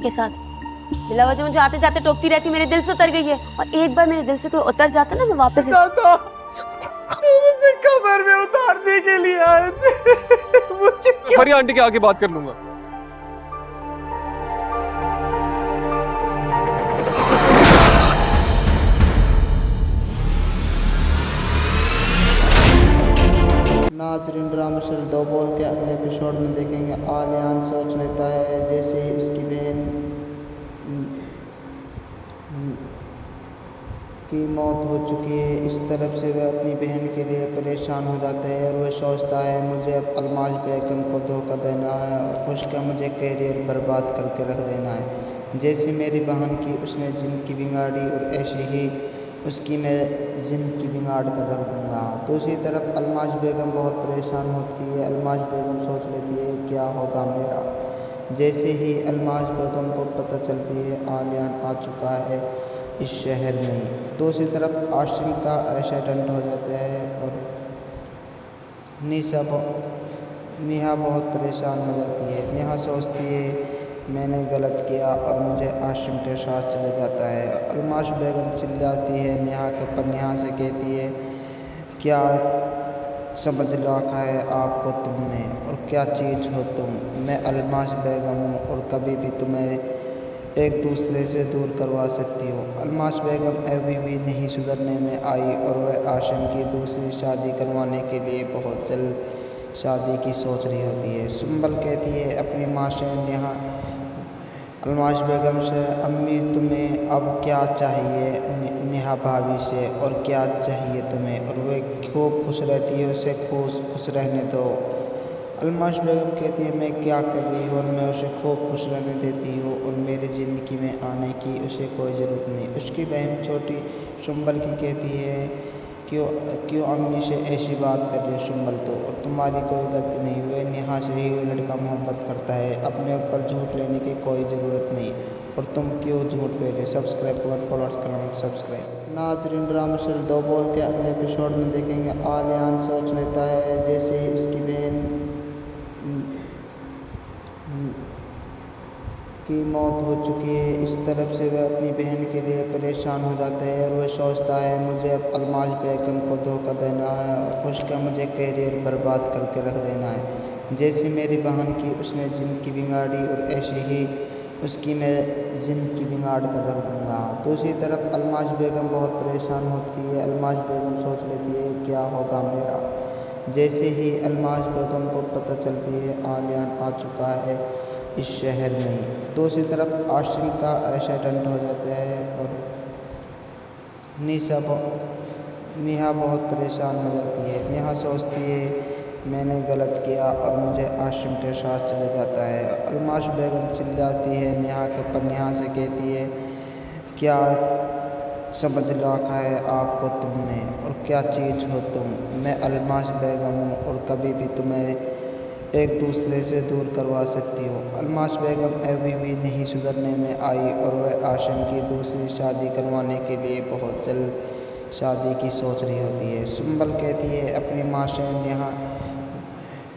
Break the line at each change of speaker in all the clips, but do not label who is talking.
के साथ। बिला वजह मुझे आते जाते टोकती रहती, मेरे दिल से उतर गई है। और एक बार मेरे दिल से कोई उतर जाता ना, मैं वापस
मुझे कब्र में उतारने के लिए आए थे। मुझे
फरिया आंटी के आगे बात कर लूंगा।
नाज़रीन, ड्रामा शल दो बोल के अगले एपिसोड में देखेंगे। आलियान सोच लेता है जैसे ही उसकी बहन की मौत हो चुकी है, इस तरफ से वह अपनी बहन के लिए परेशान हो जाता है और वह सोचता है मुझे अब अलमाश बेगम को धोखा देना है और उसका मुझे कैरियर बर्बाद करके रख देना है। जैसे मेरी बहन की उसने ज़िंदगी बिगाड़ी और ऐसे ही उसकी मैं ज़िंदगी बिगाड़ कर रख दूँगा। दूसरी तरफ अलमाश बेगम बहुत परेशान होती है। अलमाश बेगम सोच लेती है क्या होगा मेरा। जैसे ही अलमाश बेगम को पता चलती है आलियान आ चुका है इस शहर में, दूसरी तरफ आशिम का एक्सीडेंट हो जाता है और नेहा बहुत परेशान हो जाती है। नेहा सोचती है मैंने गलत किया और मुझे आशिम के साथ चले जाता है। अलमाश बेगम चिल्लाती है नेहा के ऊपर। नेहा से कहती है क्या समझ रखा है आपको तुमने और क्या चीज़ हो तुम। मैं अलमाश बेगम हूँ और कभी भी तुम्हें एक दूसरे से दूर करवा सकती हो। अलमाश बेगम अभी भी नहीं सुधरने में आई और वह आशिम की दूसरी शादी करवाने के लिए बहुत जल्द शादी की सोच रही होती है। सुंबल कहती है अपनी माँ से नेहा अलमाश बेगम से, अम्मी तुम्हें अब क्या चाहिए नेहा भाभी से, और क्या चाहिए तुम्हें, और वह खूब खुश रहती है, उसे खुश रहने दो। अलमाश बेगम कहती है मैं क्या कर रही हूँ और मैं उसे खूब खुश रहने देती हूँ और मेरी ज़िंदगी में आने की उसे कोई ज़रूरत नहीं। उसकी बहन छोटी सुंबल की कहती है क्यों अम्मी से ऐसी बात कर रही हो सुंबल, तो और तुम्हारी कोई गलती नहीं। वह नेहा से ही वो लड़का मोहब्बत करता है, अपने ऊपर झूठ लेने की कोई ज़रूरत नहीं और तुम क्यों झूठ पे रहे। सब्सक्राइब करो, फॉलोअर्स करना सब्सक्राइब। नाज़रीन, ड्रामा शल दो बोल के अगले एपिसोड में देखेंगे। आलियान सोच लेता है जैसे ही उसकी बहन की मौत हो चुकी है, इस तरफ से वह अपनी बहन के लिए परेशान हो जाता है और वह सोचता है मुझे अब अलमाश बेगम को धोखा देना है और उसका मुझे कैरियर बर्बाद करके रख देना है। जैसे मेरी बहन की उसने ज़िंदगी बिगाड़ी और ऐसे ही उसकी मैं ज़िंदगी बिगाड़ कर रख दूँगा। दूसरी तरफ अलमाश बेगम बहुत परेशान होती है। अलमाश बेगम सोच लेती है क्या होगा मेरा। जैसे ही अलमाश बेगम को पता चलती है आलियान आ चुका है इस शहर में, दूसरी तरफ आशिम का एक्सीडेंट हो जाता है और नेहा बहुत परेशान हो जाती है। नेहा सोचती है मैंने गलत किया और मुझे आशिम के साथ चले जाता है। अलमाश बेगम चिल्लाती है नेहा के ऊपर। नेहा से कहती है क्या समझ रखा है आपको तुमने और क्या चीज़ हो तुम। मैं अलमाश बेगम हूँ और कभी भी तुम्हें एक दूसरे से दूर करवा सकती हो। अलमाश बेगम अभी भी नहीं सुधरने में आई और वह आशिम की दूसरी शादी करवाने के लिए बहुत जल्द शादी की सोच रही होती है। सुंबल कहती है अपनी माँ से नेहा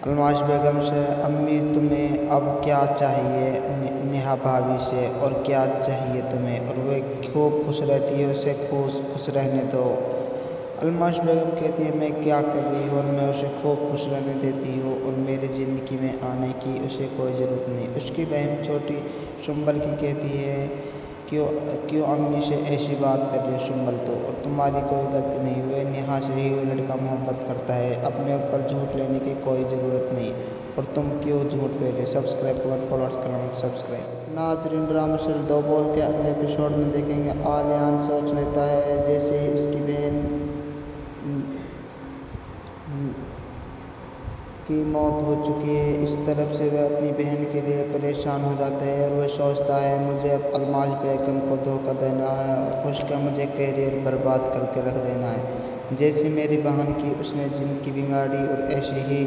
अलमाश बेगम से, अम्मी तुम्हें अब क्या चाहिए नेहा भाभी से, और क्या चाहिए तुम्हें, और वह खूब खुश रहती है, उसे खुश रहने दो। अलमाश बेगम कहती है मैं क्या कर रही हूँ और मैं उसे खूब खुश रहने देती हूँ और मेरी ज़िंदगी में आने की उसे कोई ज़रूरत नहीं। उसकी बहन छोटी सुंबल की कहती है क्यों अम्मी से ऐसी बात कर रही हो सुंबल, तो और तुम्हारी कोई गलती नहीं। वह नेहा से ही वो लड़का मोहब्बत करता है, अपने ऊपर झूठ लेने की कोई ज़रूरत नहीं और तुम क्यों झूठ पे रहे। सब्सक्राइब करो, फॉलोअर्स करना सब्सक्राइब। नाज़रीन, ड्रामा शल दो बोल के अगले एपिसोड में देखेंगे। आलियान सोच लेता है जैसे ही उसकी बहन की मौत हो चुकी है, इस तरफ से वह अपनी बहन के लिए परेशान हो जाता है और वह सोचता है मुझे अब अलमाश बेगम को धोखा देना है और उसका मुझे कैरियर बर्बाद करके रख देना है। जैसे मेरी बहन की उसने ज़िंदगी बिगाड़ी और ऐसे ही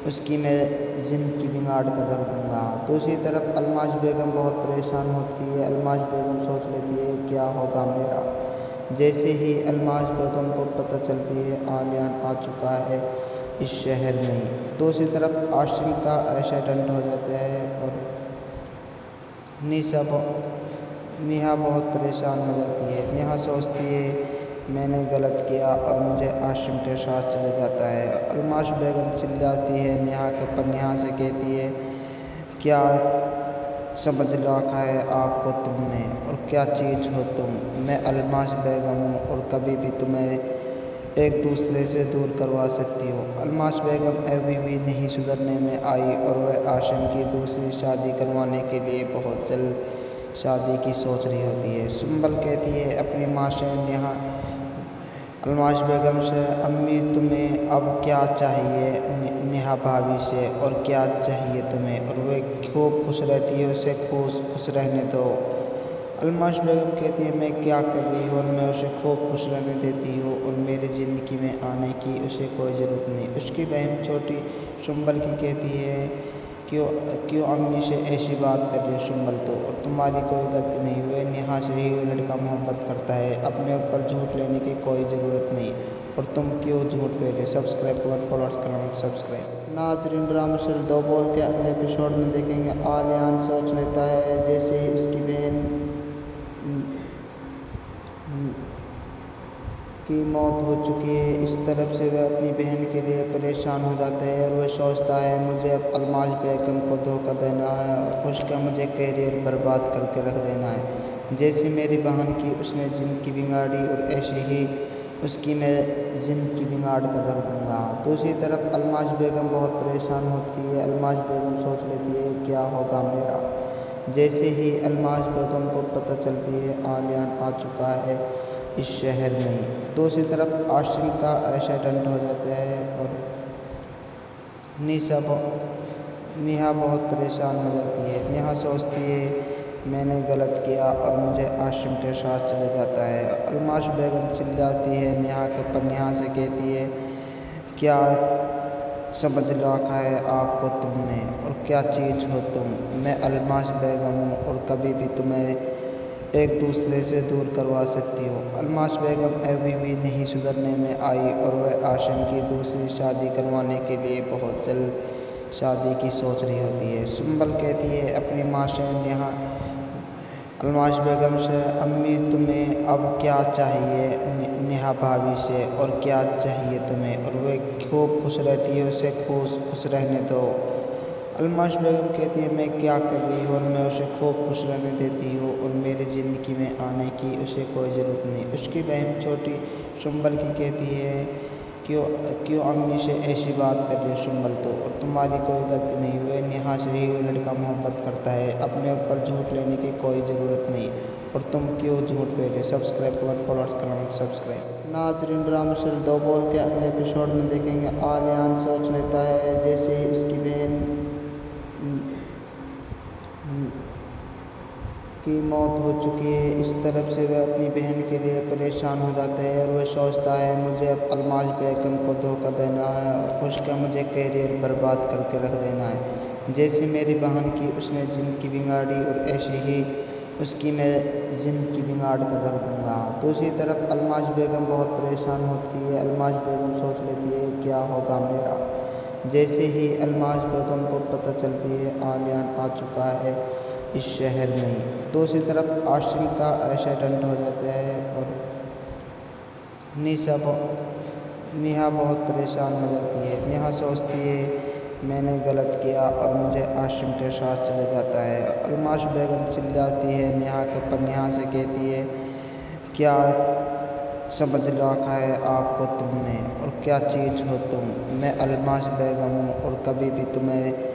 उसकी मैं ज़िंदगी बिगाड़ कर रख दूँगा। दूसरी तरफ अलमाश बेगम बहुत परेशान होती है। अलमाश बेगम सोच लेती है क्या होगा मेरा। जैसे ही अलमाश बेगम को पता चलती है आलियान आ चुका है इस शहर में, दूसरी तरफ आशिम का एक्सीडेंट हो जाता है और नेहा बहुत परेशान हो जाती है। नेहा सोचती है मैंने गलत किया और मुझे आशिम के साथ चले जाता है। अलमाश बेगम चिल्लाती है नेहा के ऊपर। नेहा से कहती है क्या समझ रखा है आपको तुमने और क्या चीज़ हो तुम? मैं अलमाश बेगम हूँ और कभी भी तुम्हें एक दूसरे से दूर करवा सकती हो। अलमाश बेगम अभी भी नहीं सुधरने में आई और वह आशिम की दूसरी शादी करवाने के लिए बहुत जल्द शादी की सोच रही होती है। सुंबल कहती है अपनी माँ से नेहा अलमाश बेगम से अम्मी तुम्हें अब क्या चाहिए नेहा भाभी से और क्या चाहिए तुम्हें? और वह खूब खुश रहती है, उसे खुश रहने दो। अलमाश बेगम कहती है मैं क्या कर रही हूँ और मैं उसे खूब खुश रहने देती हूँ और मेरी ज़िंदगी में आने की उसे कोई ज़रूरत नहीं। उसकी बहन छोटी सुंबल की कहती है क्यों अम्मी से ऐसी बात कर रही हो सुंबल तो? और तुम्हारी कोई गलती नहीं, वह नेहा से ही वो लड़का मोहब्बत करता है, अपने ऊपर झूठ लेने की कोई ज़रूरत नहीं और तुम क्यों झूठ पे रहे? सब्सक्राइब करो, फॉलोअर्स करना सब्सक्राइब। नाजरीन ड्रामा सीरियल दो बोल के अगले एपिसोड में देखेंगे। आलियान सोच लेता है जैसे ही उसकी बहन की मौत हो चुकी है, इस तरफ से वह अपनी बहन के लिए परेशान हो जाता है और वह सोचता है मुझे अब अलमाश बेगम को धोखा देना है और उसका मुझे कैरियर बर्बाद करके रख देना है। जैसे मेरी बहन की उसने ज़िंदगी बिगाड़ी और ऐसे ही उसकी मैं ज़िंदगी बिगाड़ कर रख दूँगा। दूसरी तरफ अलमाश बेगम बहुत परेशान होती है। अलमाश बेगम सोच लेती है क्या होगा मेरा। जैसे ही अलमाश बेगम को पता चलती है आलियान आ चुका है इस शहर में, दूसरी तरफ आशिम का एक्सीडेंट हो जाता है और नेहा बहुत परेशान हो जाती है। नेहा सोचती है मैंने गलत किया और मुझे आशिम के साथ चले जाता है। अलमाश बेगम चिल्लाती है नेहा के ऊपर। नेहा से कहती है क्या समझ रखा है आपको तुमने और क्या चीज़ हो तुम? मैं अलमाश बेगम हूँ और कभी भी तुम्हें एक दूसरे से दूर करवा सकती हो। अलमाश बेगम अभी भी नहीं सुधरने में आई और वह आशिम की दूसरी शादी करवाने के लिए बहुत जल्द शादी की सोच रही होती है। सुंबल कहती है अपनी माँ से नेहा अलमाश बेगम से अम्मी तुम्हें अब क्या चाहिए नेहा भाभी से और क्या चाहिए तुम्हें? और वह खूब खुश रहती है, उसे खुश रहने दो। अलमाश बेगम कहती है मैं क्या कर रही हूँ और मैं उसे खूब खुश रहने देती हूँ और मेरी ज़िंदगी में आने की उसे कोई ज़रूरत नहीं। उसकी बहन छोटी सुंबल की कहती है क्यों अम्मी से ऐसी बात कर रही हो सुंबल तो? और तुम्हारी कोई गलती नहीं, वह नेहा से ही वो लड़का मोहब्बत करता है, अपने ऊपर झूठ लेने की कोई ज़रूरत नहीं और तुम क्यों झूठ पे रहे? सब्सक्राइब करो, फॉलोअर्स करना सब्सक्राइब। नाजरीन ड्रामा सीरियल दो बोल के अगले एपिसोड में देखेंगे। आलियान सोच लेता है जैसे ही उसकी बहन की मौत हो चुकी है, इस तरफ से वह अपनी बहन के लिए परेशान हो जाता है और वह सोचता है मुझे अब अलमाश बेगम को धोखा देना है और उसका मुझे कैरियर बर्बाद करके रख देना है। जैसे मेरी बहन की उसने ज़िंदगी बिगाड़ी और ऐसे ही उसकी मैं ज़िंदगी बिगाड़ कर रख दूँगा। दूसरी तरफ अलमाश बेगम बहुत परेशान होती है। अलमाश बेगम सोच लेती है क्या होगा मेरा। जैसे ही अलमाश बेगम को पता चलती है आलियान आ चुका है इस शहर में, दूसरी तरफ आशिम का एक्सीडेंट हो जाता है और नेहा बहुत परेशान हो जाती है। नेहा सोचती है मैंने गलत किया और मुझे आशिम के साथ चले जाता है। अलमाश बेगम चिल्लाती है नेहा के ऊपर। नेहा से कहती है क्या समझ रखा है आपको तुमने और क्या चीज़ हो तुम? मैं अलमाश बेगम हूँ और कभी भी तुम्हें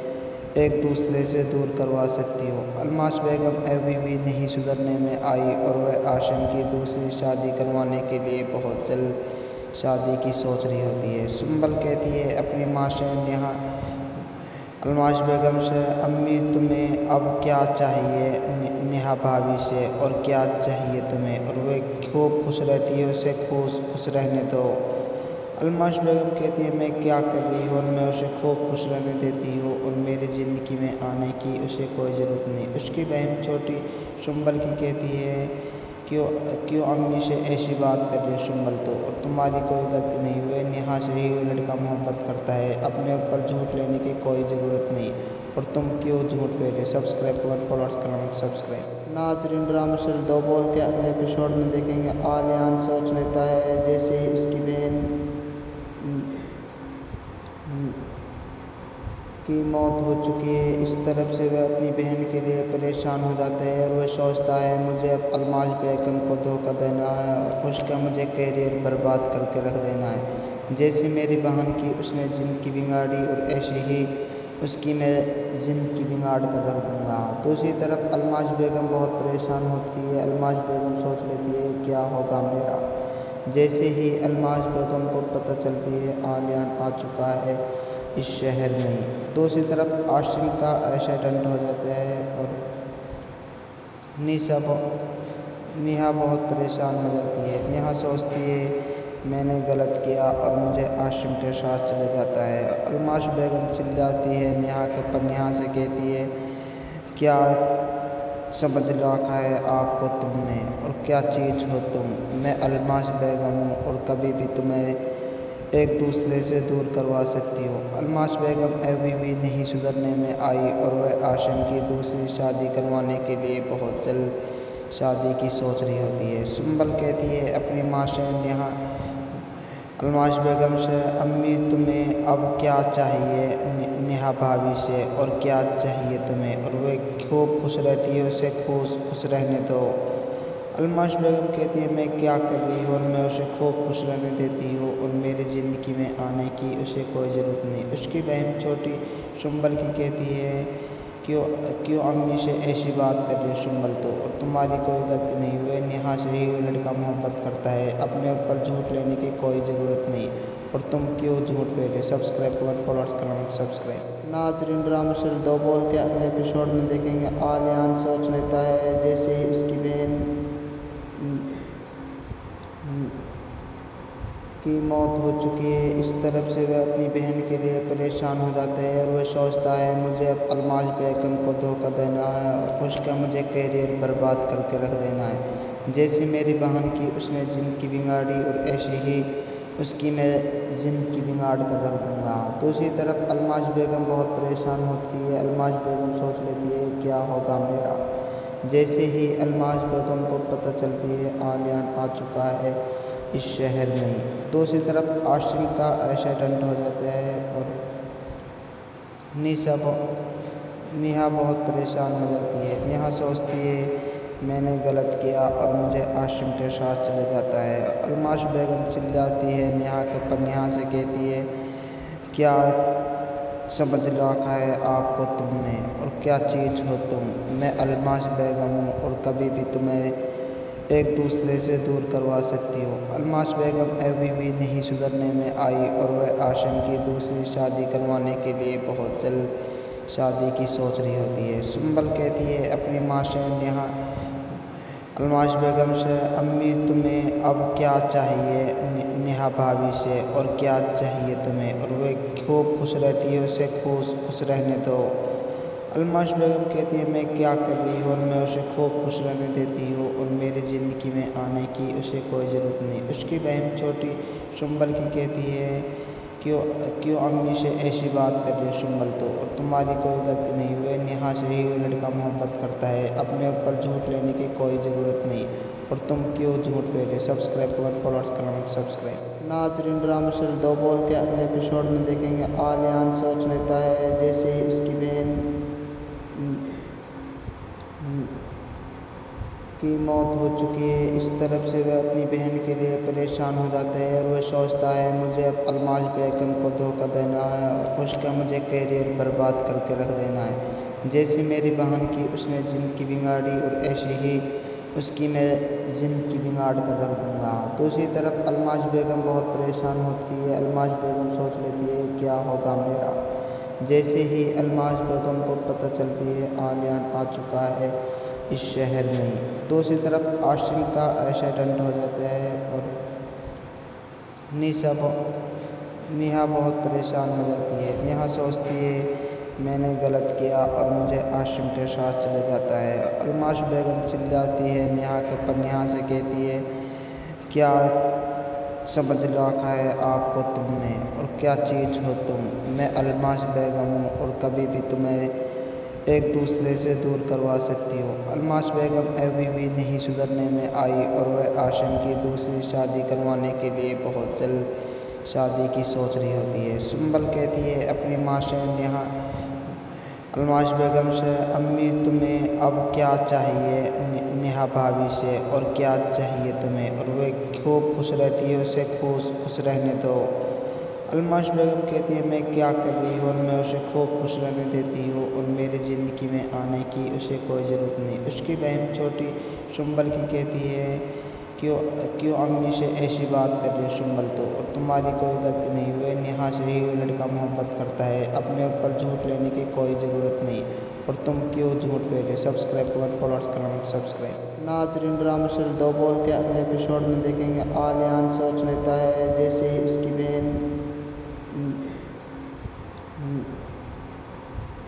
एक दूसरे से दूर करवा सकती हो। अलमाश बेगम अभी भी नहीं सुधरने में आई और वह आशिम की दूसरी शादी करवाने के लिए बहुत जल्द शादी की सोच रही होती है। सुंबल कहती है अपनी माँ से नेहा अलमाश बेगम से अम्मी तुम्हें अब क्या चाहिए नेहा भाभी से और क्या चाहिए तुम्हें? और वह खूब खुश रहती है, उसे खुश रहने दो। अलमाश बेगम कहती है मैं क्या कर रही हूँ और मैं उसे खूब खुश रहने देती हूँ और मेरी ज़िंदगी में आने की उसे कोई ज़रूरत नहीं। उसकी बहन छोटी सुंबल की कहती है क्यों क्यों अम्मी से ऐसी बात कर रही हो सुंबल तो, और तुम्हारी कोई गलती नहीं हुई। नेहा से ही वो लड़का मोहब्बत करता है, अपने ऊपर झूठ लेने की कोई ज़रूरत नहीं, और तुम क्यों झूठ पे रहे। सब्सक्राइब कमेंट फॉलोअर्स करना सब्सक्राइब। नाजरीन ड्रामा सीरियल दो बोल के अगले एपिसोड में देखेंगे। आलियान सोच लेता है जैसे ही उसकी बहन की मौत हो चुकी है, इस तरफ से वह अपनी बहन के लिए परेशान हो जाता है, और वह सोचता है मुझे अब अलमाज बेगम को धोखा देना है और उसका मुझे कैरियर बर्बाद करके रख देना है। जैसे मेरी बहन की उसने ज़िंदगी बिगाड़ी, और ऐसे ही उसकी मैं ज़िंदगी बिगाड़ कर रख दूँगा। दूसरी तरफ अलमाज बेगम बहुत परेशान होती है। अलमाज बेगम सोच लेती है क्या होगा मेरा। जैसे ही अलमाज बेगम को पता चलती है आलियान आ चुका है इस शहर में, दूसरी तरफ आशिम का एक्सीडेंट हो जाता है, और नेहा बहुत परेशान हो जाती है। नेहा सोचती है मैंने गलत किया, और मुझे आशिम के साथ चले जाता है। अलमाज बेगम चिल्लाती है नेहा के ऊपर। नेहा से कहती है क्या समझ रखा है आपको तुमने, और क्या चीज़ हो तुम। मैं अलमाज बेगम हूँ, और कभी भी तुम्हें एक दूसरे से दूर करवा सकती हो। अलमाज बेगम अभी भी नहीं सुधरने में आई, और वह आशिम की दूसरी शादी करवाने के लिए बहुत जल्द शादी की सोच रही होती है। सुंबल कहती है अपनी माँ से नेहा अलमाज बेगम से, अम्मी तुम्हें अब क्या चाहिए नेहा भाभी से, और क्या चाहिए तुम्हें, और वह खूब खुश रहती है, उसे खुश रहने दो। अलमाज बेगम कहती है मैं क्या कर रही हूँ, और मैं उसे खूब खुश रहने देती हूँ, और मेरी ज़िंदगी में आने की उसे कोई ज़रूरत नहीं। उसकी बहन छोटी सुंबल की कहती है क्यों अम्मी से ऐसी बात कर रही हो सुंबल तो, और तुम्हारी कोई गलती नहीं हुई। नेहा से ही वो लड़का मोहब्बत करता है, अपने ऊपर झूठ लेने की कोई ज़रूरत नहीं, और तुम क्यों झूठ पे रहे। सब्सक्राइब कमेंट फॉलोअर्स करना सब्सक्राइब। नाजरीन ड्रामा सीरियल दो बोल के अगले एपिसोड में देखेंगे। आलियान सोच लेता है जैसे ही उसकी बहन की मौत हो चुकी है, इस तरफ से वह अपनी बहन के लिए परेशान हो जाता है, और वह सोचता है मुझे अब अलमाज बेगम को धोखा देना है, और उसका मुझे कैरियर बर्बाद करके रख देना है। जैसे मेरी बहन की उसने ज़िंदगी बिगाड़ी, और ऐसे ही उसकी मैं ज़िंदगी बिगाड़ कर रख दूँगा। दूसरी तरफ अलमाज बेगम बहुत परेशान होती है। अलमाज बेगम सोच लेती है क्या होगा मेरा। जैसे ही अलमाज बेगम को पता चलती है आलियान आ चुका है इस शहर में, दूसरी तरफ आशिम का एक्सीडेंट हो जाता है, और नेहा बहुत परेशान हो जाती है। नेहा सोचती है मैंने गलत किया, और मुझे आशिम के साथ चले जाता है। अलमाज बेगम चिल्लाती है नेहा के ऊपर। नेहा से कहती है क्या समझ रखा है आपको तुमने, और क्या चीज़ हो तुम। मैं अलमाज बेगम हूँ, और कभी भी तुम्हें एक दूसरे से दूर करवा सकती हो। अलमाज बेगम अभी भी नहीं सुधरने में आई, और वह आशिम की दूसरी शादी करवाने के लिए बहुत जल्द शादी की सोच रही होती है। सुंबल कहती है अपनी माँ से नेहा अलमाज बेगम से, अम्मी तुम्हें अब क्या चाहिए नेहा भाभी से, और क्या चाहिए तुम्हें, और वह खूब खुश रहती है, उसे खुश रहने दो। अलमाज बेगम कहती है मैं क्या कर रही हूँ, और मैं उसे खूब खुश रहने देती हूँ, और मेरी ज़िंदगी में आने की उसे कोई ज़रूरत नहीं। उसकी बहन छोटी सुंबल की कहती है क्यों अम्मी से ऐसी बात कर रही हो सुंबल तो, और तुम्हारी कोई गलती नहीं हुई। नेहा से ही वो लड़का मोहब्बत करता है, अपने ऊपर झूठ लेने की कोई ज़रूरत नहीं, और तुम क्यों झूठ पे रहे। सब्सक्राइब कमेंट फॉलोअर्स करना सब्सक्राइब। नाजरीन ड्रामा सीरियल दो बोल के अगले एपिसोड में देखेंगे। आलियान सोच लेता है जैसे ही उसकी बहन की मौत हो चुकी है, इस तरफ से वह अपनी बहन के लिए परेशान हो जाता है, और वह सोचता है मुझे अब अलमाज बेगम को धोखा देना है, और उसका मुझे कैरियर बर्बाद करके रख देना है। जैसे मेरी बहन की उसने ज़िंदगी बिगाड़ी, और ऐसे ही उसकी मैं ज़िंदगी बिगाड़ कर रख दूँगा। दूसरी तरफ अलमाज बेगम बहुत परेशान होती है। अलमाज बेगम सोच लेती है क्या होगा मेरा। जैसे ही अलमाज बेगम को पता चलती है आलियान आ चुका है इस शहर में, दूसरी तरफ आशिम का एक्सीडेंट हो जाता है, और नेहा बहुत परेशान हो जाती है। नेहा सोचती है मैंने गलत किया और मुझे आशिम के साथ चले जाता है। अलमाश बेगम चिल्लाती है नेहा के ऊपर, नेहा से कहती है क्या समझ रखा है आपको तुमने और क्या चीज़ हो तुम। मैं अलमाश बेगम हूँ और कभी भी तुम्हें एक दूसरे से दूर करवा सकती हो। अलमाश बेगम अभी भी नहीं सुधरने में आई और वह आशिम की दूसरी शादी करवाने के लिए बहुत जल्द शादी की सोच रही होती है। सुंबल कहती है अपनी माँ से नेहा अलमाश बेगम से, अम्मी तुम्हें अब क्या चाहिए नेहा भाभी से, और क्या चाहिए तुम्हें, और वह खूब खुश रहती है, उसे खुश रहने दो। अलमाश बेगम कहती है मैं क्या कर रही हूँ और मैं उसे खूब खुश रहने देती हूँ और मेरी ज़िंदगी में आने की उसे कोई ज़रूरत नहीं। उसकी बहन छोटी सुंबल की कहती है क्यों अम्मी से ऐसी बात कर रही हो सुंबल, तो और तुम्हारी कोई गलती नहीं, वह नेहा से ही वो लड़का मोहब्बत करता है, अपने ऊपर झूठ लेने की कोई ज़रूरत नहीं, और तुम क्यों झूठ पे रहे। सब्सक्राइब कमेंट फॉलोअर्स करना मत सब्सक्राइब। नाज़रीन ड्रामा सीरियल दो बोल के अगले एपिसोड में देखेंगे। आलियान सोच लेता है जैसे ही उसकी बहन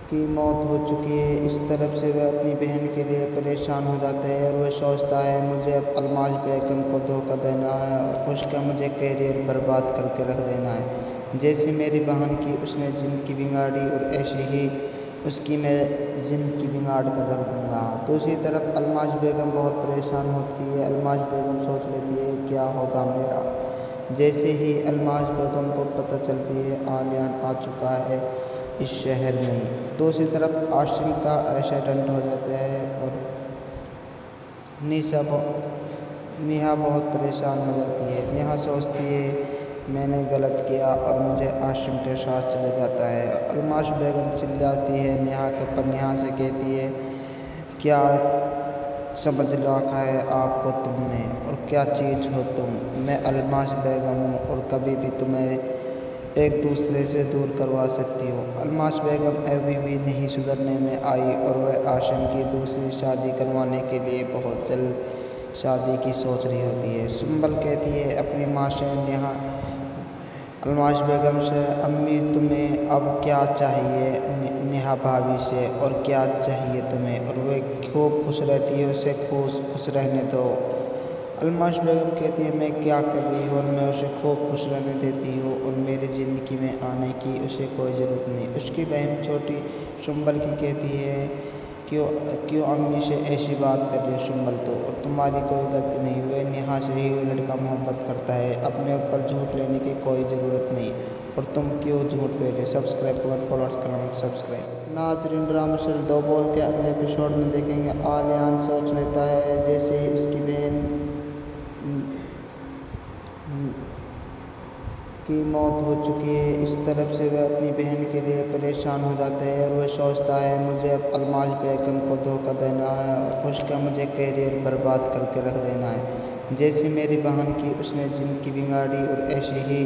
की मौत हो चुकी है, इस तरफ से वह अपनी बहन के लिए परेशान हो जाता है और वह सोचता है मुझे अब अलमाश बेगम को धोखा देना है और उसका मुझे कैरियर बर्बाद करके रख देना है। जैसे मेरी बहन की उसने ज़िंदगी बिगाड़ी और ऐसे ही उसकी मैं ज़िंदगी बिगाड़ कर रख दूँगा। दूसरी तरफ अलमाश बेगम बहुत परेशान होती है। अलमाश बेगम सोच लेती है क्या होगा मेरा। जैसे ही अलमाश बेगम को पता चलती है आलियान आ चुका है इस शहर में, दूसरी तरफ आशिम का एक्सीडेंट हो जाता है और नेहा बहुत परेशान हो जाती है। नेहा सोचती है मैंने गलत किया और मुझे आशिम के साथ चले जाता है। अलमाश बेगम चिल्लाती है नेहा के ऊपर, नेहा से कहती है क्या समझ रखा है आपको तुमने और क्या चीज़ हो तुम। मैं अलमाश बेगम हूँ और कभी भी तुम्हें एक दूसरे से दूर करवा सकती हो। अलमाश बेगम अभी भी नहीं सुधरने में आई और वह आशिम की दूसरी शादी करवाने के लिए बहुत जल्द शादी की सोच रही होती है। सुंबल कहती है अपनी माँ से नेहा अलमाश बेगम से, अम्मी तुम्हें अब क्या चाहिए नेहा भाभी से, और क्या चाहिए तुम्हें, और वह खूब खुश रहती है, उसे खुश रहने दो। अलमाश बेगम कहती है मैं क्या कर रही हूँ और मैं उसे खूब खुश रहने देती हूँ और मेरी ज़िंदगी में आने की उसे कोई ज़रूरत नहीं। उसकी बहन छोटी सुंबल की कहती है क्यों अम्मी से ऐसी बात कर रही हो सुंबल, तो और तुम्हारी कोई गलती नहीं, वह नेहा से ही वो लड़का मोहब्बत करता है, अपने ऊपर झूठ लेने की कोई ज़रूरत नहीं, और तुम क्यों झूठ पे रहे। सब्सक्राइब कमेंट फॉलोअर्स करना मत सब्सक्राइब। नाज़रीन ड्रामा सीरियल दो बोल के अगले एपिसोड में देखेंगे। आलियान सोच लेता है जैसे ही उसकी बहन की मौत हो चुकी है, इस तरफ से वह अपनी बहन के लिए परेशान हो जाता है और वह सोचता है मुझे अब अलमाश बेगम को धोखा देना है और उसका मुझे कैरियर बर्बाद करके रख देना है। जैसे मेरी बहन की उसने ज़िंदगी बिगाड़ी और ऐसे ही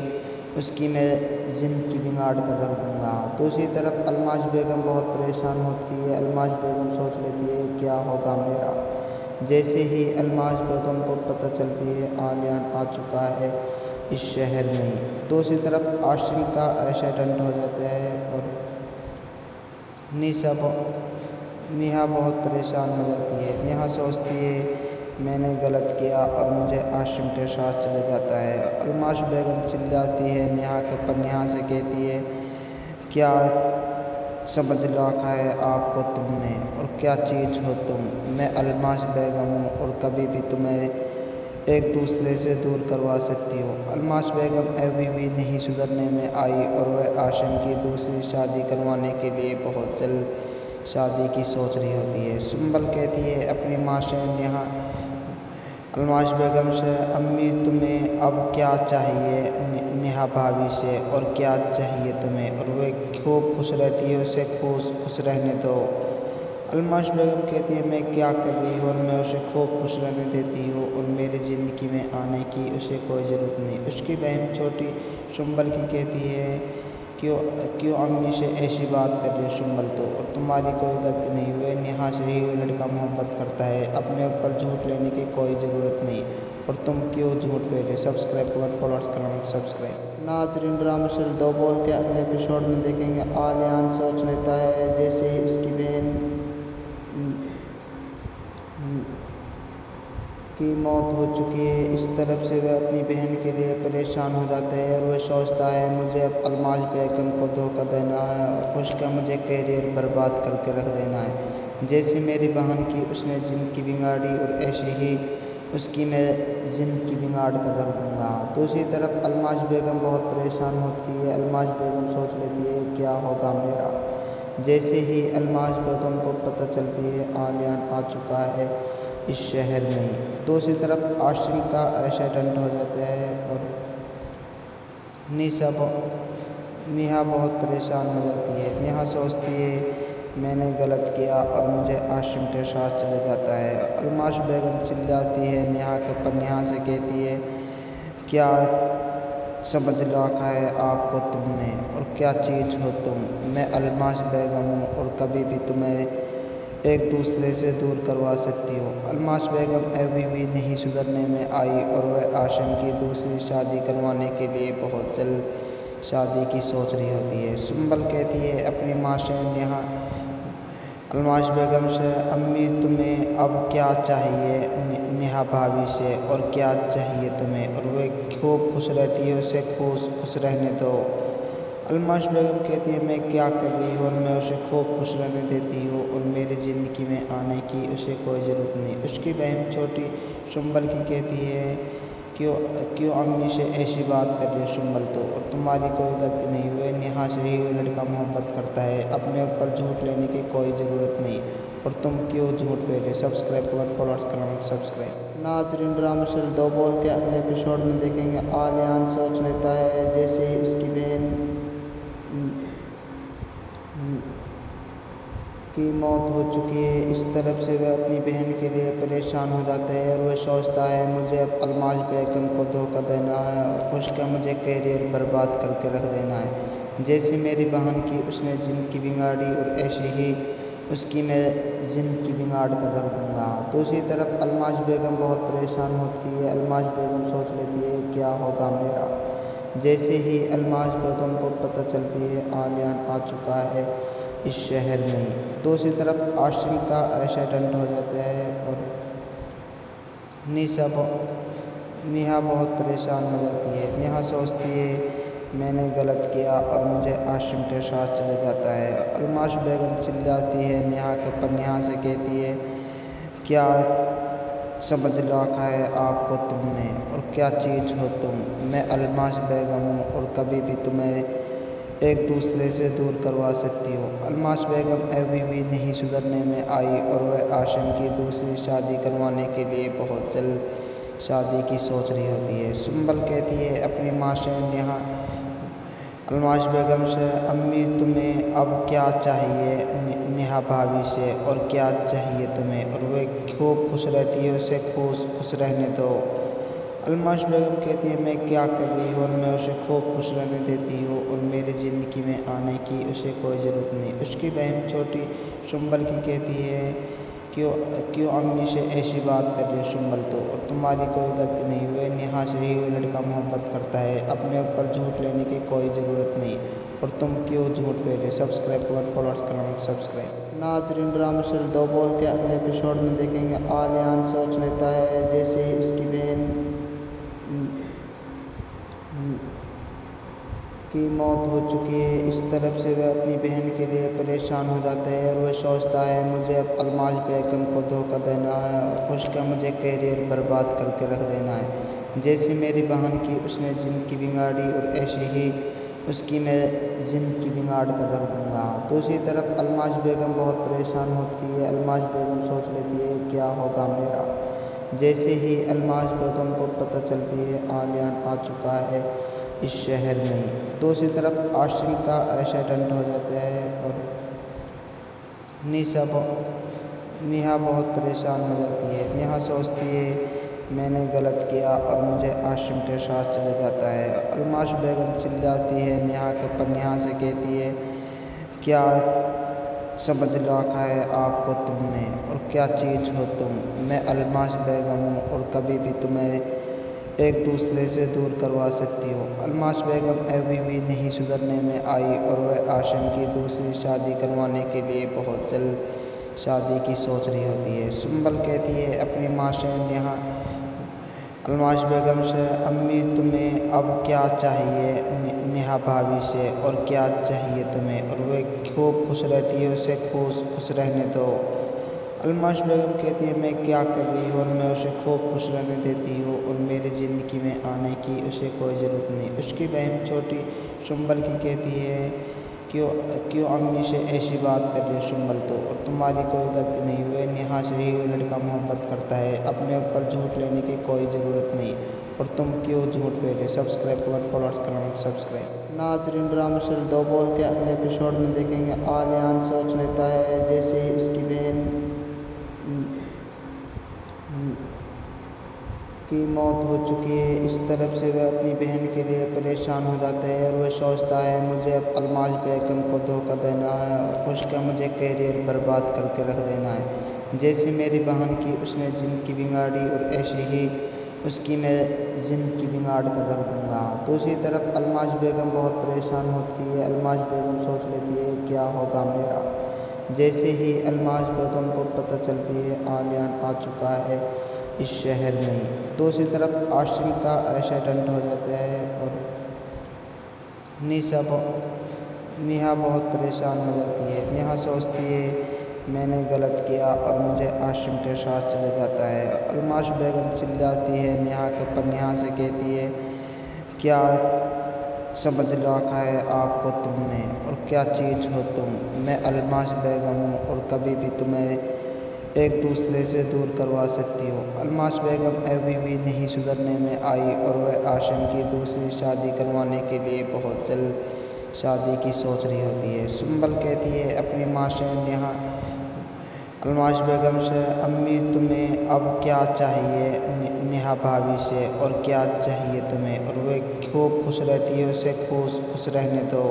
उसकी मैं ज़िंदगी बिगाड़ कर रख दूँगा। दूसरी तरफ अलमाश बेगम बहुत परेशान होती है। अलमाश बेगम सोच लेती है क्या होगा मेरा। जैसे ही अलमाश बेगम को पता चलती है आलियान आ चुका है इस शहर में, दूसरी तरफ आशिम का एक्सीडेंट हो जाता है और नेहा बहुत परेशान हो जाती है। नेहा सोचती है मैंने गलत किया और मुझे आशिम के साथ चले जाता है। अलमाश बेगम चिल्लाती है नेहा के ऊपर, नेहा से कहती है क्या समझ रखा है आपको तुमने और क्या चीज़ हो तुम। मैं अलमाश बेगम हूँ और कभी भी तुम्हें एक दूसरे से दूर करवा सकती हो। अलमाश बेगम अभी भी नहीं सुधरने में आई और वह आशिम की दूसरी शादी करवाने के लिए बहुत जल्द शादी की सोच रही होती है। सुंबल कहती है अपनी माँ से नेहा अलमाश बेगम से, अम्मी तुम्हें अब क्या चाहिए नेहा भाभी से, और क्या चाहिए तुम्हें, और वह खूब खुश रहती है, उसे खुश रहने दो। अलमाश बेगम कहती है मैं क्या कर रही हूँ और मैं उसे खूब खुश रहने देती हूँ और मेरी ज़िंदगी में आने की उसे कोई ज़रूरत नहीं। उसकी बहन छोटी सुंबल की कहती है क्यों क्यों अम्मी से ऐसी बात कर रही हो सुम्बल तो, और तुम्हारी कोई गलती नहीं, वे नेहा से ही वो लड़का मोहब्बत करता है, अपने ऊपर झूठ लेने की कोई ज़रूरत नहीं, और तुम क्यों झूठ पे रहे। सब्सक्राइब कमेंट फॉलोअर्स करना सब्सक्राइब। नाजरीन ड्रामा सीरियल दो बोल के अगले एपिसोड में देखेंगे। आलियान सोच लेता है जैसे ही उसकी बहन की मौत हो चुकी है, इस तरफ से वह अपनी बहन के लिए परेशान हो जाता है और वह सोचता है मुझे अब अलमाश बेगम को धोखा देना है और उसका मुझे कैरियर बर्बाद करके रख देना है। जैसे मेरी बहन की उसने ज़िंदगी बिगाड़ी और ऐसे ही उसकी मैं ज़िंदगी बिगाड़ कर रख दूँगा। दूसरी तरफ अलमाश बेगम बहुत परेशान होती है। अलमाश बेगम सोच लेती है क्या होगा मेरा। जैसे ही अलमाश बेगम को पता चलती है आलियान आ चुका है इस शहर में, दूसरी तरफ आशिम का एक्सीडेंट हो जाता है और नेहा बहुत परेशान हो जाती है। नेहा सोचती है मैंने गलत किया और मुझे आशिम के साथ चले जाता है। अलमाश बेगम चिल्लाती है नेहा के ऊपर, नेहा से कहती है क्या समझ रखा है आपको तुमने, और क्या चीज़ हो तुम। मैं अलमाश बेगम हूँ और कभी भी तुम्हें एक दूसरे से दूर करवा सकती हो। अलमाश बेगम अभी भी नहीं सुधरने में आई और वह आशिम की दूसरी शादी करवाने के लिए बहुत जल्द शादी की सोच रही होती है। सुम्बल कहती है अपनी माँ से नेहा अलमाश बेगम से, अम्मी तुम्हें अब क्या चाहिए नेहा भाभी से, और क्या चाहिए तुम्हें, और वह खूब खुश रहती है, उसे खुश रहने दो। अलमाश बेगम कहती है मैं क्या कर रही हूँ और मैं उसे खूब खुश रहने देती हूँ और मेरी ज़िंदगी में आने की उसे कोई ज़रूरत नहीं। उसकी बहन छोटी सुम्बल की कहती है क्यों अम्मी से ऐसी बात कर रही हो सुम्बल तो, और तुम्हारी कोई गलती नहीं, वे नेहा से ही वो लड़का मोहब्बत करता है, अपने ऊपर झूठ लेने की कोई ज़रूरत नहीं, और तुम क्यों झूठ पे रहे। सब्सक्राइब कमेंट फॉलोअर्स करना सब्सक्राइब। नाजरीन ड्रामा सीरियल दो बोल के अगले एपिसोड में देखेंगे। आलियान सोच लेता है जैसे ही उसकी बहन की मौत हो चुकी है, इस तरफ से वह अपनी बहन के लिए परेशान हो जाता है और वह सोचता है मुझे अब अलमाश बेगम को धोखा देना है और उसका मुझे कैरियर बर्बाद करके रख देना है। जैसे मेरी बहन की उसने ज़िंदगी बिगाड़ी और ऐसे ही उसकी मैं ज़िंदगी बिगाड़ कर रख दूँगा। दूसरी तरफ अलमाश बेगम बहुत परेशान होती है। अलमाश बेगम सोच लेती है क्या होगा मेरा। जैसे ही अलमाश बेगम को पता चलती है आलियान आ चुका है इस शहर में, दूसरी तरफ आशिम का एक्सीडेंट हो जाता है और नेहा बहुत परेशान हो जाती है। नेहा सोचती है मैंने गलत किया और मुझे आशिम के साथ चले जाता है। अलमाश बेगम चिल्लाती है नेहा के ऊपर, नेहा से कहती है क्या समझ रखा है आपको तुमने, और क्या चीज़ हो तुम। मैं अलमाश बेगम हूँ और कभी भी तुम्हें एक दूसरे से दूर करवा सकती हो। अलमाश बेगम अभी भी नहीं सुधरने में आई और वह आशिम की दूसरी शादी करवाने के लिए बहुत जल्द शादी की सोच रही होती है। सुम्बल कहती है अपनी माँ से नेहा अलमाश बेगम से, अम्मी तुम्हें अब क्या चाहिए नेहा भाभी से, और क्या चाहिए तुम्हें, और वह खूब खुश रहती है, उसे खुश रहने दो। अलमाश बेगम कहती है मैं क्या कर रही हूँ और मैं उसे खूब खुश रहने देती हूँ और मेरी ज़िंदगी में आने की उसे कोई ज़रूरत नहीं। उसकी बहन छोटी सुम्बल की कहती है क्यों अम्मी से ऐसी बात कर रही हो सुम्बल तो, और तुम्हारी कोई गलती नहीं, वे नेहा से ही वो लड़का मोहब्बत करता है, अपने ऊपर झूठ लेने की कोई ज़रूरत नहीं, और तुम क्यों झूठ पे रहे। सब्सक्राइब कमेंट फॉलोअर्स करना सब्सक्राइब। नाजरीन ड्रामा सीरियल दो बोल के अगले एपिसोड में देखेंगे। आलियान सोच लेता है जैसे ही उसकी बहन की मौत हो चुकी है, इस तरफ से वह अपनी बहन के लिए परेशान हो जाता है और वह सोचता है मुझे अब अलमाश बेगम को धोखा देना है और उसका मुझे कैरियर बर्बाद करके रख देना है। जैसे मेरी बहन की उसने ज़िंदगी बिगाड़ी और ऐसे ही उसकी मैं ज़िंदगी बिगाड़ कर रख दूँगा। दूसरी तरफ अलमाश बेगम बहुत परेशान होती है। अलमाश बेगम सोच लेती है क्या होगा मेरा। जैसे ही अलमाश बेगम को पता चलती है आलियान आ चुका है इस शहर में, दूसरी तरफ आशिम का एक्सीडेंट हो जाता है और नेहा बहुत परेशान हो जाती है। नेहा सोचती है मैंने गलत किया और मुझे आशिम के साथ चले जाता है। अलमाश बेगम चिल्लाती है नेहा के ऊपर। नेहा से कहती है क्या समझ रखा है आपको तुमने और क्या चीज़ हो तुम? मैं अलमाश बेगम हूँ और कभी भी तुम्हें एक दूसरे से दूर करवा सकती हो। अलमाश बेगम अभी भी नहीं सुधरने में आई और वह आशिम की दूसरी शादी करवाने के लिए बहुत जल्द शादी की सोच रही होती है। सुंबल कहती है अपनी माँ से नेहा अलमाश बेगम से, अम्मी तुम्हें अब क्या चाहिए? नेहा भाभी से, और क्या चाहिए तुम्हें? और वह खूब खुश रहती है, उसे खुश रहने दो। अलमाश बेगम कहती है मैं क्या कर रही हूँ और मैं उसे खूब खुश रहने देती हूँ और मेरी ज़िंदगी में आने की उसे कोई ज़रूरत नहीं। उसकी बहन छोटी सुंबल की कहती है क्यों अम्मी से ऐसी बात कर रही हो सुंबल? तो और तुम्हारी कोई गलती नहीं, वह नेहा से ही वो लड़का मोहब्बत करता है, अपने ऊपर झूठ लेने की कोई ज़रूरत नहीं और तुम क्यों झूठ पे रहे? सब्सक्राइब करो, फॉलोअर्स करना सब्सक्राइब। नाजरीन ड्रामा सीरियल दो बोल के अगले एपिसोड में देखेंगे। आलियान सोच लेता है जैसे ही उसकी बहन की मौत हो चुकी है, इस तरफ से वह अपनी बहन के लिए परेशान हो जाता है और वह सोचता है मुझे अब अलमाश बेगम को धोखा देना है और उसका मुझे कैरियर बर्बाद करके रख देना है। जैसे मेरी बहन की उसने ज़िंदगी बिगाड़ी और ऐसे ही उसकी मैं ज़िंदगी बिगाड़ कर रख दूँगा। दूसरी तरफ अलमाश बेगम बहुत परेशान होती है। अलमाश बेगम सोच लेती है क्या होगा मेरा। जैसे ही अलमाश बेगम को पता चलती है आलियान आ चुका है इस शहर में, दूसरी तरफ आशिम का एक्सीडेंट हो जाता है और नेहा बहुत परेशान हो जाती है। नेहा सोचती है मैंने गलत किया और मुझे आशिम के साथ चले जाता है। अलमाश बेगम चिल्लाती है नेहा के ऊपर। नेहा से कहती है क्या समझ रखा है आपको तुमने और क्या चीज़ हो तुम? मैं अलमाश बेगम हूँ और कभी भी तुम्हें एक दूसरे से दूर करवा सकती हो। अलमाश बेगम अभी भी नहीं सुधरने में आई और वह आशिम की दूसरी शादी करवाने के लिए बहुत जल्द शादी की सोच रही होती है। सुंबल कहती है अपनी माँ से नेहा अलमाश बेगम से, अम्मी तुम्हें अब क्या चाहिए? नेहा भाभी से, और क्या चाहिए तुम्हें? और वह खूब खुश रहती है, उसे खुश रहने दो।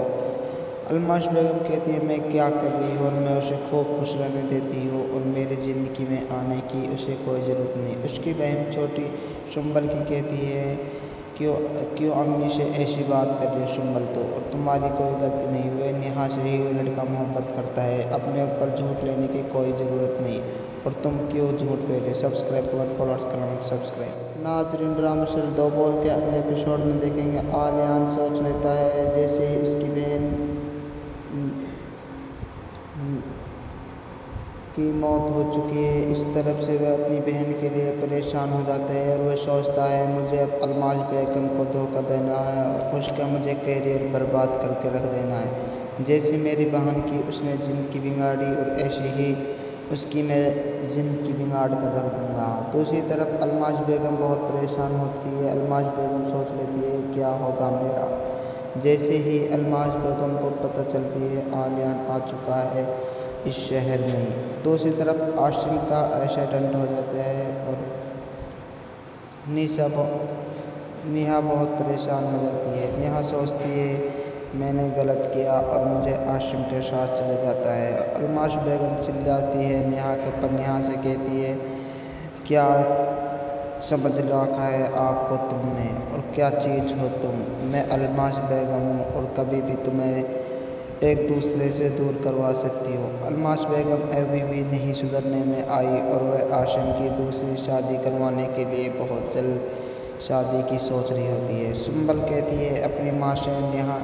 अलमाश बेगम कहती है मैं क्या कर रही हूँ और मैं उसे खूब खुश रहने देती हूँ और मेरी ज़िंदगी में आने की उसे कोई ज़रूरत नहीं। उसकी बहन छोटी सुंबल की कहती है क्यों अम्मी से ऐसी बात कर रही हो सुंबल? तो और तुम्हारी कोई गलती नहीं, वह नेहा से ही वो लड़का मोहब्बत करता है, अपने ऊपर झूठ लेने की कोई ज़रूरत नहीं और तुम क्यों झूठ पे रहे? सब्सक्राइब करो, फॉलोअर्स करना सब्सक्राइब। नाजरीन ड्रामा सीरियल दो बोल के अगले एपिसोड में देखेंगे। आलियान सोच लेता है जैसे ही उसकी बहन की मौत हो चुकी है, इस तरफ से वह अपनी बहन के लिए परेशान हो जाता है और वह सोचता है मुझे अब अलमाश बेगम को धोखा देना है और उसका मुझे कैरियर बर्बाद करके रख देना है। जैसे मेरी बहन की उसने ज़िंदगी बिगाड़ी और ऐसे ही उसकी मैं ज़िंदगी बिगाड़ कर रख दूँगा। दूसरी तरफ अलमाश बेगम बहुत परेशान होती है। अलमाश बेगम सोच लेती है क्या होगा मेरा। जैसे ही अलमाश बेगम को पता चलती है आलियान आ चुका है इस शहर में, दूसरी तरफ आशिम का एक्सीडेंट हो जाता है और नेहा बहुत परेशान हो जाती है। नेहा सोचती है मैंने गलत किया और मुझे आशिम के साथ चले जाता है। अलमाश बेगम चिल्लाती है नेहा के ऊपर। नेहा से कहती है क्या समझ रखा है आपको तुमने और क्या चीज़ हो तुम? मैं अलमाश बेगम हूँ और कभी भी तुम्हें एक दूसरे से दूर करवा सकती हो। अलमाश बेगम अभी भी नहीं सुधरने में आई और वह आशिम की दूसरी शादी करवाने के लिए बहुत जल्द शादी की सोच रही होती है। सुंबल कहती है अपनी माँ से नेहा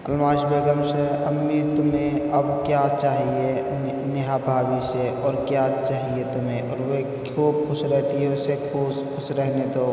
अलमाश बेगम से, अम्मी तुम्हें अब क्या चाहिए? नेहा भाभी से, और क्या चाहिए तुम्हें? और वह खूब खुश रहती है, उसे खुश रहने दो।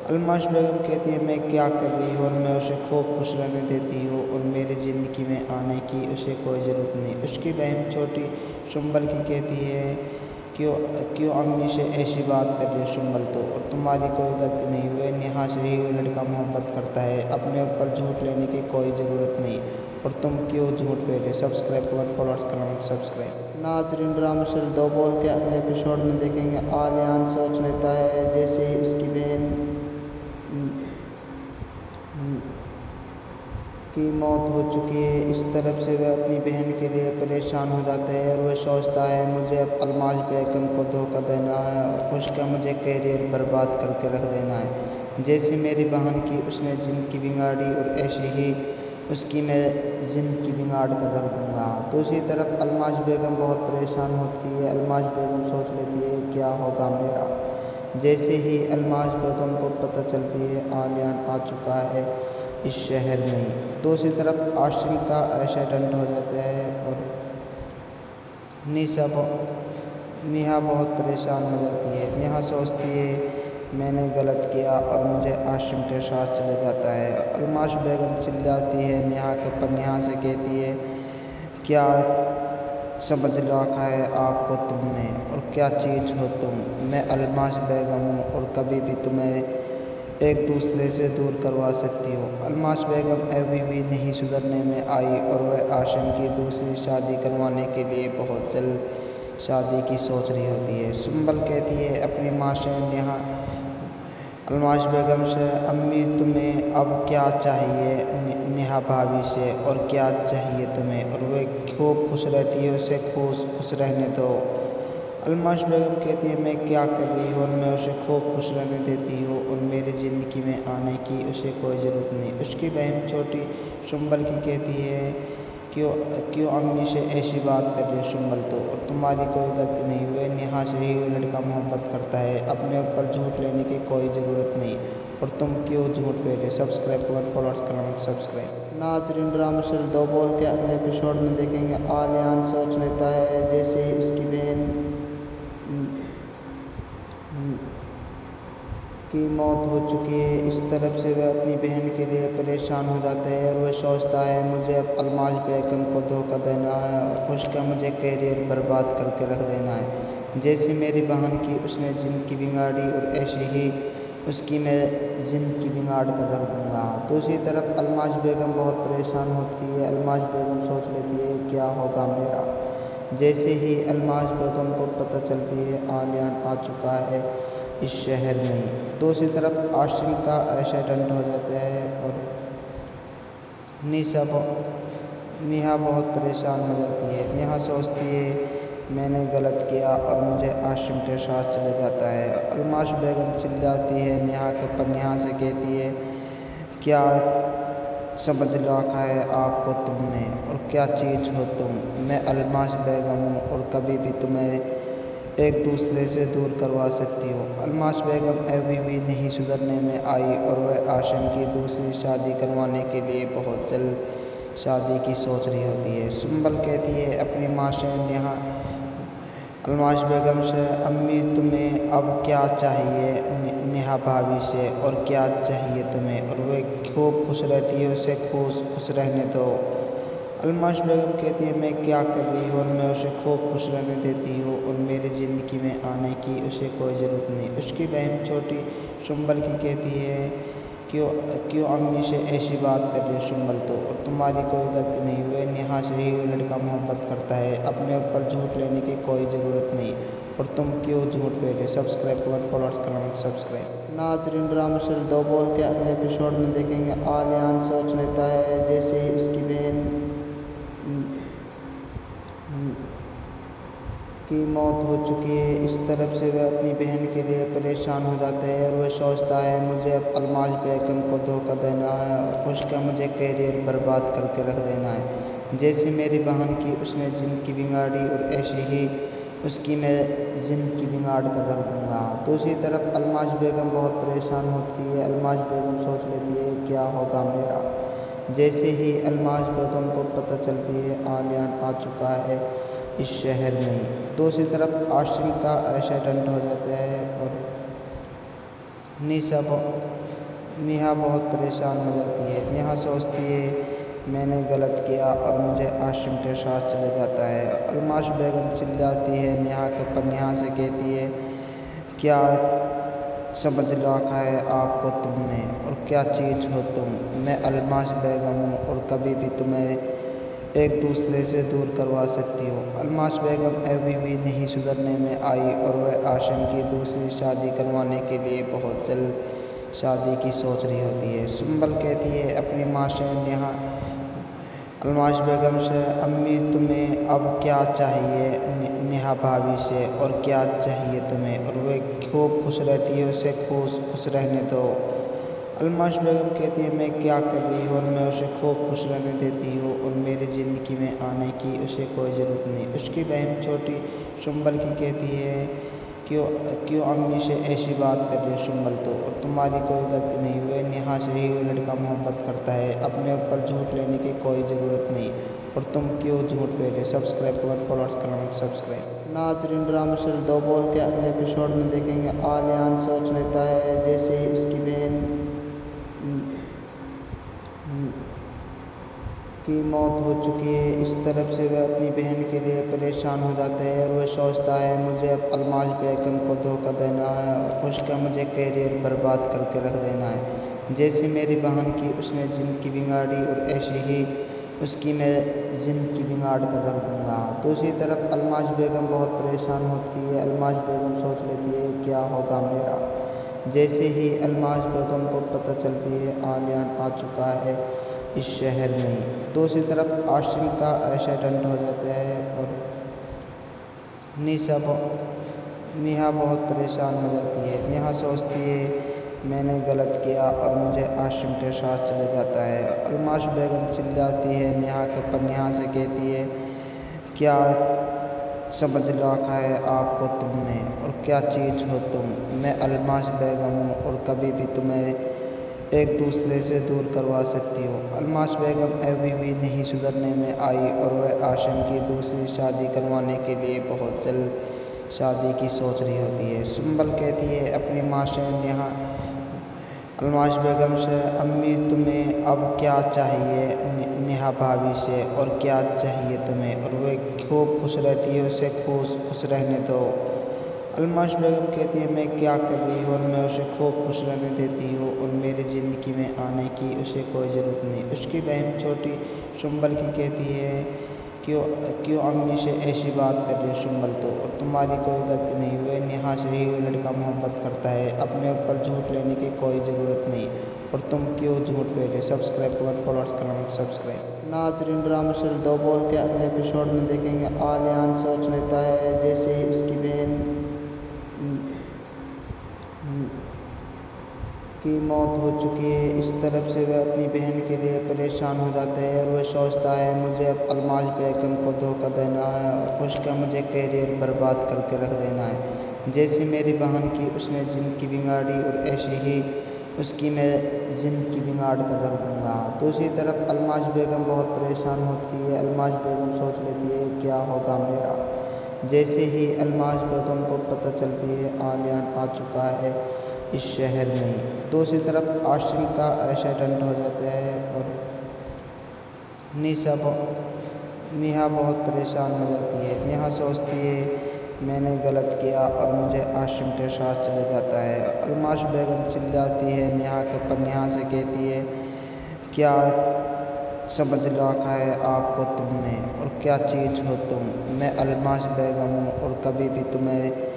अलमाश बेगम कहती है मैं क्या कर रही हूँ और मैं उसे खूब खुश रहने देती हूँ और मेरी ज़िंदगी में आने की उसे कोई ज़रूरत नहीं। उसकी बहन छोटी सुंबल की कहती है क्यों अम्मी से ऐसी बात कर रही हो सुंबल? तो और तुम्हारी कोई गलती नहीं, वह नेहा से ही वो लड़का मोहब्बत करता है, अपने ऊपर झूठ लेने की कोई ज़रूरत नहीं और तुम क्यों झूठ पे रहे? सब्सक्राइब करो, फॉलोअर्स करना सब्सक्राइब। नाजरीन ड्रामा सीरियल दो बोल के अगले एपिसोड में देखेंगे। आलियान सोच लेता है जैसे ही उसकी बहन की मौत हो चुकी है, इस तरफ से वह अपनी बहन के लिए परेशान हो जाता है और वह सोचता है मुझे अब अलमाश बेगम को धोखा देना है और उसका मुझे कैरियर बर्बाद करके रख देना है। जैसे मेरी बहन की उसने ज़िंदगी बिगाड़ी और ऐसे ही उसकी मैं ज़िंदगी बिगाड़ कर रख दूँगा। दूसरी तरफ अलमाश बेगम बहुत परेशान होती है। अलमाश बेगम सोच लेती है क्या होगा मेरा। जैसे ही अलमाश बेगम को पता चलती है आलियान आ चुका है इस शहर में, दूसरी तरफ आशिम का एक्सीडेंट हो जाता है और नेहा बहुत परेशान हो जाती है। नेहा सोचती है मैंने गलत किया और मुझे आशिम के साथ चले जाता है। अलमाश बेगम चिल्लाती है नेहा के ऊपर। नेहा से कहती है क्या समझ रखा है आपको तुमने और क्या चीज़ हो तुम। मैं अलमाश बेगम हूँ और कभी भी तुम्हें एक दूसरे से दूर करवा सकती हो। अलमाश बेगम अभी भी नहीं सुधरने में आई और वह आशिम की दूसरी शादी करवाने के लिए बहुत जल्द शादी की सोच रही होती है। सुंबल कहती है अपनी माँ से नेहा अलमाश बेगम से अम्मी तुम्हें अब क्या चाहिए नेहा भाभी से और क्या चाहिए तुम्हें, और वह खूब खुश रहती है उसे खुश रहने दो। अलमाश बेगम कहती है मैं क्या कर रही हूँ और मैं उसे खूब खुश रहने देती हूँ और मेरी ज़िंदगी में आने की उसे कोई ज़रूरत नहीं। उसकी बहन छोटी सुंबल की कहती है क्यों अम्मी से ऐसी बात कर रही हो सुंबल तो, और तुम्हारी कोई गलती नहीं। वह नेहा से ही वो लड़का मोहब्बत करता है, अपने ऊपर झूठ लेने की कोई ज़रूरत नहीं और तुम क्यों झूठ पे रहे। सब्सक्राइब कमेंट फॉलोअर्स करना सब्सक्राइब। नाजरीन ड्रामा सीरियल दो बोल के अगले एपिसोड में देखेंगे। आलियान सोच लेता है जैसे ही उसकी बहन की मौत हो चुकी है, इस तरफ से वह अपनी बहन के लिए परेशान हो जाता है और वह सोचता है मुझे अब अलमाश बेगम को धोखा देना है और उसका मुझे कैरियर बर्बाद करके रख देना है। जैसे मेरी बहन की उसने ज़िंदगी बिगाड़ी और ऐसे ही उसकी मैं ज़िंदगी बिगाड़ कर रख दूँगा। दूसरी तरफ अलमाश बेगम बहुत परेशान होती है। अलमाश बेगम सोच लेती है क्या होगा मेरा। जैसे ही अलमाश बेगम को पता चलती है आलियान आ चुका है इस शहर में, दूसरी तरफ आशिम का एक्सीडेंट हो जाता है और नेहा बहुत परेशान हो जाती है। नेहा सोचती है मैंने गलत किया और मुझे आशिम के साथ चले जाता है। अलमाश बेगम चिल्लाती है नेहा के ऊपर। नेहा से कहती है क्या समझ रखा है आपको तुमने और क्या चीज़ हो तुम। मैं अलमाश बेगम हूँ और कभी भी तुम्हें एक दूसरे से दूर करवा सकती हो। अलमाश बेगम अभी भी नहीं सुधरने में आई और वह आशिम की दूसरी शादी करवाने के लिए बहुत जल्द शादी की सोच रही होती है। सुंबल कहती है अपनी माँ से नेहा अलमाश बेगम से अम्मी तुम्हें अब क्या चाहिए नेहा भाभी से और क्या चाहिए तुम्हें, और वह खूब खुश रहती है उसे खुश रहने दो। अलमाश बेगम कहती है मैं क्या कर रही हूँ और मैं उसे खूब खुश रहने देती हूँ और मेरी ज़िंदगी में आने की उसे कोई ज़रूरत नहीं। उसकी बहन छोटी सुंबल की कहती है क्यों अम्मी से ऐसी बात कर रही हो सुंबल तो, और तुम्हारी कोई गलती नहीं। वह नेहा से ही वो लड़का मोहब्बत करता है, अपने ऊपर झूठ लेने की कोई ज़रूरत नहीं और तुम क्यों झूठ पे रहे। सब्सक्राइब कमेंट फॉलोअर्स करना सब्सक्राइब। नाजरीन ड्रामा सीरियल दो बोल के अगले एपिसोड में देखेंगे। आलियान सोच लेता है जैसे ही उसकी बहन की मौत हो चुकी है, इस तरफ से वह अपनी बहन के लिए परेशान हो जाता है और वह सोचता है मुझे अब अलमाश बेगम को धोखा देना है और उसका मुझे कैरियर बर्बाद करके रख देना है। जैसे मेरी बहन की उसने ज़िंदगी बिगाड़ी और ऐसे ही उसकी मैं ज़िंदगी बिगाड़ कर रख दूँगा। दूसरी तरफ अलमाश बेगम बहुत परेशान होती है। अलमाश बेगम सोच लेती है क्या होगा मेरा। जैसे ही अलमाश बेगम को पता चलती है आलियान आ चुका है इस शहर में, दूसरी तरफ आशिम का एक्सीडेंट हो जाता है और नेहा बहुत परेशान हो जाती है। नेहा सोचती है मैंने गलत किया और मुझे आशिम के साथ चले जाता है। अलमाश बेगम चिल्लाती है नेहा के ऊपर। नेहा से कहती है क्या समझ रखा है आपको तुमने और क्या चीज़ हो तुम। मैं अलमाश बेगम हूँ और कभी भी तुम्हें एक दूसरे से दूर करवा सकती हो। अलमाश बेगम अभी भी नहीं सुधरने में आई और वह आशिम की दूसरी शादी करवाने के लिए बहुत जल्द शादी की सोच रही होती है। सुंबल कहती है अपनी माँ से नेहा अलमाश बेगम से, अम्मी तुम्हें अब क्या चाहिए नेहा भाभी से, और क्या चाहिए तुम्हें, और वह खूब खुश रहती है, उसे खुश रहने दो। अलमाश बेगम कहती है मैं क्या कर रही हूँ, और मैं उसे खूब खुश रहने देती हूँ और मेरी ज़िंदगी में आने की उसे कोई ज़रूरत नहीं। उसकी बहन छोटी सुंबल की कहती है क्यों अम्मी से ऐसी बात कर रही हो सुंबल, तो और तुम्हारी कोई गलती नहीं, वह नेहा से ही वो लड़का मोहब्बत करता है, अपने ऊपर झूठ लेने की कोई ज़रूरत नहीं, और तुम क्यों झूठ पे रहे। सब्सक्राइब कमेंट फॉलोअर्स करना मत सब्सक्राइब। नाजरीन ड्रामा सीरियल 2 बोल के अगले एपिसोड में देखेंगे। आलियान सोच लेता है जैसे ही उसकी बहन की मौत हो चुकी है, इस तरफ से वह अपनी बहन के लिए परेशान हो जाता है और वह सोचता है मुझे अब अलमाश बेगम को धोखा देना है और उसका मुझे कैरियर बर्बाद करके रख देना है। जैसे मेरी बहन की उसने ज़िंदगी बिगाड़ी और ऐसे ही उसकी मैं ज़िंदगी बिगाड़ कर रख दूँगा। दूसरी तरफ अलमाश बेगम बहुत परेशान होती है। अलमाश बेगम सोच लेती है क्या होगा मेरा। जैसे ही अलमाश बेगम को पता चलती है आलियान आ चुका है इस शहर में। दूसरी तरफ आशिम का एक्सीडेंट हो जाता है और नेहा बहुत परेशान हो जाती है। नेहा सोचती है मैंने गलत किया और मुझे आशिम के साथ चले जाता है। अलमाश बेगम चिल्लाती है नेहा के ऊपर। नेहा से कहती है क्या समझ रखा है आपको तुमने, और क्या चीज़ हो तुम। मैं अलमाश बेगम हूँ और कभी भी तुम्हें एक दूसरे से दूर करवा सकती हो। अलमाश बेगम अभी भी नहीं सुधरने में आई और वह आशिम की दूसरी शादी करवाने के लिए बहुत जल्द शादी की सोच रही होती है। सुंबल कहती है अपनी माँ से नेहा अलमाश बेगम से, अम्मी तुम्हें अब क्या चाहिए नेहा भाभी से, और क्या चाहिए तुम्हें, और वह खूब खुश रहती है, उसे खुश रहने दो। अलमाश बेगम कहती है मैं क्या कर रही हूँ, और मैं उसे खूब खुश रहने देती हूँ और मेरी ज़िंदगी में आने की उसे कोई ज़रूरत नहीं। उसकी बहन छोटी सुंबल की कहती है क्यों अम्मी से ऐसी बात कर रही हो सुंबल, तो और तुम्हारी कोई गलती नहीं, वह नेहा से ही वो लड़का मोहब्बत करता है, अपने ऊपर झूठ लेने की कोई ज़रूरत नहीं, और तुम क्यों झूठ पे रहे। सब्सक्राइब कमेंट फॉलोअर्स करना मत सब्सक्राइब। नाजरीन ड्रामा सीरियल 2 बोल के अगले एपिसोड में देखेंगे। आलियान सोच लेता है जैसे ही उसकी बहन की मौत हो चुकी है, इस तरफ से वह अपनी बहन के लिए परेशान हो जाता है और वह सोचता है मुझे अब अलमाश बेगम को धोखा देना है और उसका मुझे कैरियर बर्बाद करके रख देना है। जैसे मेरी बहन की उसने ज़िंदगी बिगाड़ी और ऐसे ही उसकी मैं ज़िंदगी बिगाड़ कर रख दूँगा। दूसरी तरफ अलमाश बेगम बहुत परेशान होती है। अलमाश बेगम सोच लेती है क्या होगा मेरा। जैसे ही अलमाश बेगम को पता चलती है आलियान आ चुका है इस शहर में। दूसरी तरफ आशिम का एक्सीडेंट हो जाता है और नेहा बहुत परेशान हो जाती है। नेहा सोचती है मैंने गलत किया और मुझे आशिम के साथ चले जाता है। अलमाश बेगम चिल्लाती है नेहा के ऊपर। नेहा से कहती है क्या समझ रखा है आपको तुमने, और क्या चीज़ हो तुम। मैं अलमाश बेगम हूँ और कभी भी तुम्हें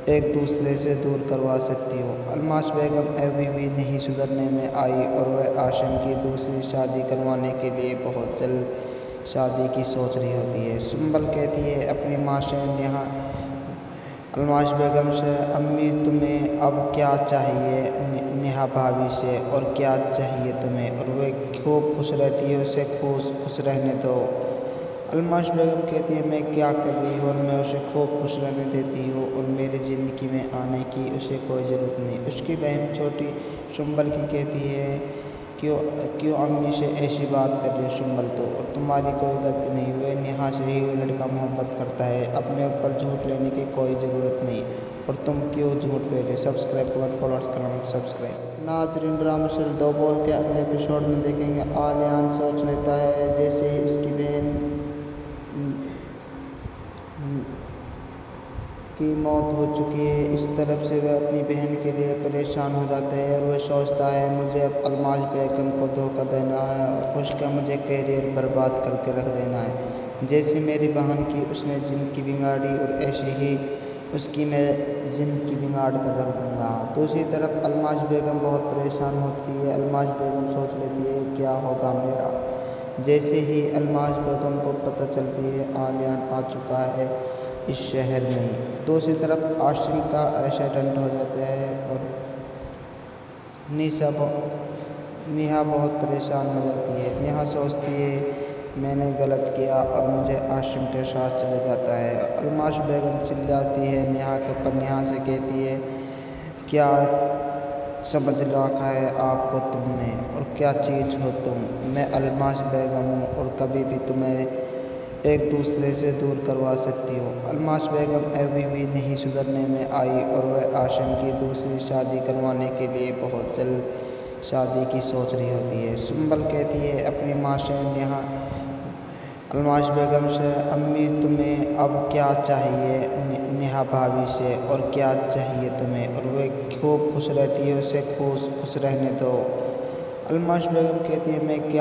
एक दूसरे से दूर करवा सकती हो। अलमाश बेगम अभी भी नहीं सुधरने में आई और वह आशिम की दूसरी शादी करवाने के लिए बहुत जल्द शादी की सोच रही होती है। सुंबल कहती है अपनी माँ से नेहा अलमाश बेगम से, अम्मी तुम्हें अब क्या चाहिए नेहा भाभी से, और क्या चाहिए तुम्हें, और वह खूब खुश रहती है, उसे खुश रहने दो। अलमाश बेगम कहती है मैं क्या कर रही हूँ, और मैं उसे खूब खुश रहने देती हूँ और मेरी ज़िंदगी में आने की उसे कोई ज़रूरत नहीं। उसकी बहन छोटी सुंबल की कहती है क्यों अम्मी से ऐसी बात कर रही हो सुंबल, तो और तुम्हारी कोई गलती नहीं, वह नेहा से ही वो लड़का मोहब्बत करता है, अपने ऊपर झूठ लेने की कोई ज़रूरत नहीं, और तुम क्यों झूठ पे रहे। सब्सक्राइब कमेंट फॉलोअर्स करना मत सब्सक्राइब। नाजरीन ड्रामा सीरियल 2 बोल के अगले एपिसोड में देखेंगे। आलियान सोच लेता है जैसे ही उसकी बहन की मौत हो चुकी है। इस तरफ से वह अपनी बहन के लिए परेशान हो जाता है और वह सोचता है मुझे अब अलमाश बेगम को धोखा देना है और उसका मुझे कैरियर बर्बाद करके रख देना है। जैसे मेरी बहन की उसने ज़िंदगी बिगाड़ी और ऐसे ही उसकी मैं ज़िंदगी बिगाड़ कर रख दूँगा। दूसरी तरफ अलमाश बेगम बहुत परेशान होती है। अलमाश बेगम सोच लेती है क्या होगा मेरा। जैसे ही अलमाश बेगम को पता चलती है आलियान आ चुका है इस शहर में। दूसरी तरफ आशिम का एक्सीडेंट हो जाता है और नेहा बहुत परेशान हो जाती है। नेहा सोचती है मैंने गलत किया और मुझे आशिम के साथ चले जाता है। अलमाश बेगम चिल्लाती है नेहा के ऊपर। नेहा से कहती है क्या समझ रखा है आपको तुमने और क्या चीज़ हो तुम। मैं अलमाश बेगम हूँ और कभी भी तुम्हें एक दूसरे से दूर करवा सकती हो। अलमाश बेगम अभी भी नहीं सुधरने में आई और वह आशिम की दूसरी शादी करवाने के लिए बहुत जल्द शादी की सोच रही होती है। सुंबल कहती है अपनी माँ से नेहा अलमाश बेगम से अम्मी तुम्हें अब क्या चाहिए नेहा भाभी से और क्या चाहिए तुम्हें। और वह खूब खुश रहती है उसे खुश रहने दो। अलमाश बेगम कहती है मैं क्या